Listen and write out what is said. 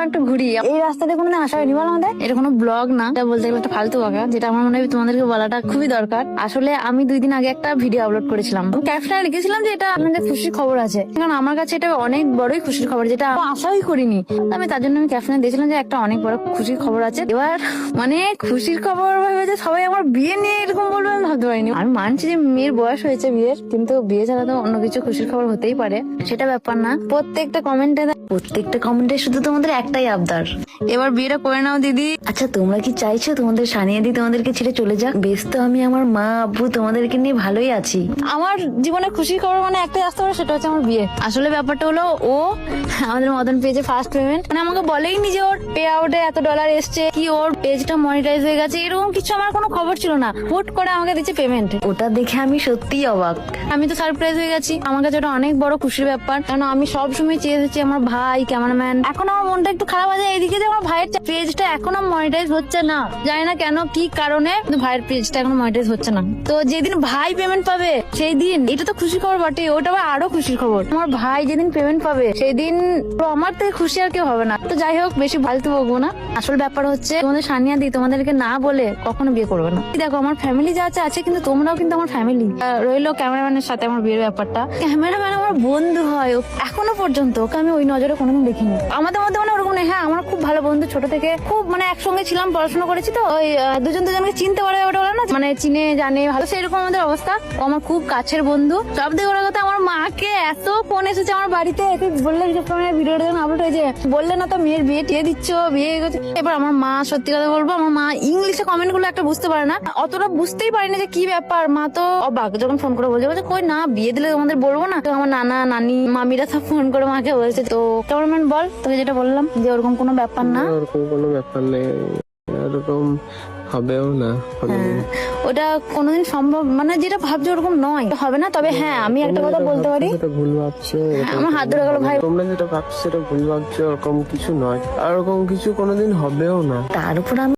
একটু ঘুরি। এই রাস্তাতে কোনোদিন আসা হয়নি বল আমাদের। এটা কোনো ব্লগ না, এটা বলতে গেলে একটা ফালতু বকা, যেটা আমার মনে হয় তোমাদেরকে বলাটা খুবই দরকার। আসলে আমি 2 দিন আগে একটা ভিডিও আপলোড করেছিলাম, ক্যাপশনে লিখেছিলাম যে এটা আপনাদের খুশির খবর আছে, কারণ আমার কাছে এটা অনেক বড়ই খুশির খবর, যেটা আশাই করিনি। আমি তার জন্য আমি ক্যাপশনে দিয়েছিলাম যে একটা অনেক বড় খুশির খবর আছে। এবার মানে খুশির খবর ভাবে যে সবাই আমার বিয়ে নিয়ে এরকম বলবে আমি ভাবতে পারিনি। আমি মানছি যে মেয়ের বয়স হয়েছে বিয়ের, কিন্তু বিয়ে ছাড়া তো অন্য কিছু খুশির খবর হতেই পারে, সেটা ব্যাপার না। প্রত্যেকটা কমেন্টে শুধু তোমাদের একটাই আবদার, এবার বিয়েটা করে নাও দিদি। আচ্ছা তোমরা কি চাইছো তোমাদের সানিয়া দি তোমাদেরকে ছেড়ে চলে যাক? বেশ তো আমি আমার মা আব্বু তোমাদেরকে নিয়ে ভালোই আছি। আমার জীবনে খুশির খবর মানে একটাই আসতে পারে, সেটা হচ্ছে আমার বিয়ে। আসলে ব্যাপারটা হলো ও আমাদের মদন পেজে ফার্স্ট পেমেন্ট, মানে আমাকে বলেইনি যে ওর পে আউটে এত ডলার এসছে, কি ওর পেজটা মনিটাইজ হয়ে গেছে, এরকম কিছু আমার কোনো খবর ছিল না। হুট করে আমাকে দিচ্ছে পেমেন্ট, ওটা দেখে আমি সত্যিই অবাক। আমি তো সারপ্রাইজ হয়ে গেছি, আমার কাছে ওটা অনেক বড় খুশির ব্যাপার, কারণ আমি সব সময় চেয়ে এসেছি আমার ভাই ক্যামেরাম্যান। এখন আমার মনটা একটু খারাপ আছে এইদিকে যে আমার ভাইয়ের পেজটা এখনো মনিটাইজ হচ্ছে না, জানি না কেন কি কারণে, কিন্তু ভাইয়ের পেজটা এখনো মনিটাইজ হচ্ছে না। তো যেদিন ভাই পেমেন্ট পাবে সেই দিন, এটা তো খুশির খবর বটে, ওটা আবার আরো খুশির খবর। আমার ভাই যেদিন পেমেন্ট পাবে সেই দিন আমার থেকে খুশি আর কেউ হবে না। তো যাই হোক, বেশি ফালতু বকবো না। আসল ব্যাপার হচ্ছে তোমাদের সানিয়া দি তোমাদেরকে না বলে কখনো বিয়ে করবে না। দেখো আমার ফ্যামিলি যা আছে, কিন্তু তোমরাও কিন্তু আমার ফ্যামিলি। রইলো ক্যামেরাম্যানের সাথে আমার বিয়ের ব্যাপারটা, ক্যামেরাম্যান আমার বন্ধু হয়, এখনো পর্যন্ত ওকে আমি ওই নজরে কোনোদিন দেখিনি। আমাদের মধ্যে মানে ওরকম নেই। হ্যাঁ আমার খুব ভালো বন্ধু, ছোট থেকে খুব মানে একসঙ্গে ছিলাম, পড়াশোনা করেছি, তো ওই দুজনকে চিনতে পারে, ওটা বলে না মানে চিনে জানে ভালো, সেরকম আমাদের অবস্থা। ও আমার খুব কাছের বন্ধু। সব থেকে বড় কথা, আমার মাকে এত ফোন এসেছে আমার বাড়িতে, বললে ভিডিওটা যখন আপলোড হয়েছে, বললে না তো মেয়ের বিয়ে টিয়ে দিচ্ছ, বিয়ে করছে। এবার আমার মা, সত্যি কথা বলবো, আমার মা ইংলিশে কমেন্ট গুলো একটা বুঝতে পারে না, অতটা বুঝতেই পারি না যে কি ব্যাপার। মা তো অবাক যখন ফোন করে বলছে কই না বিয়ে দিলে তোমাদের বলবো না। তো আমার নানা নানি মামিরা সব ফোন করে মাকে বলছে। তো ক্যামেরাম্যান বল, তোকে যেটা বললাম যে ওরকম কোনো ব্যাপার না, ওরকম কোনো ব্যাপার নেই, এরকম হবেও না। ওটা কোনোদিন সম্ভব মানে যেটা ভাবছো ওরকম নয়, হবে না। তবে হ্যাঁ আমি একটা কথা বলতে পারি, ভুল ভাবছো, আমার হাত ধরে গেল ভাই, তোমরা যেটা ভাবছো সেটা ভুল ভাবছো, ওরকম কিছু নয়, আর ওরকম কিছু কোনোদিন হবেও না। তার উপর আমি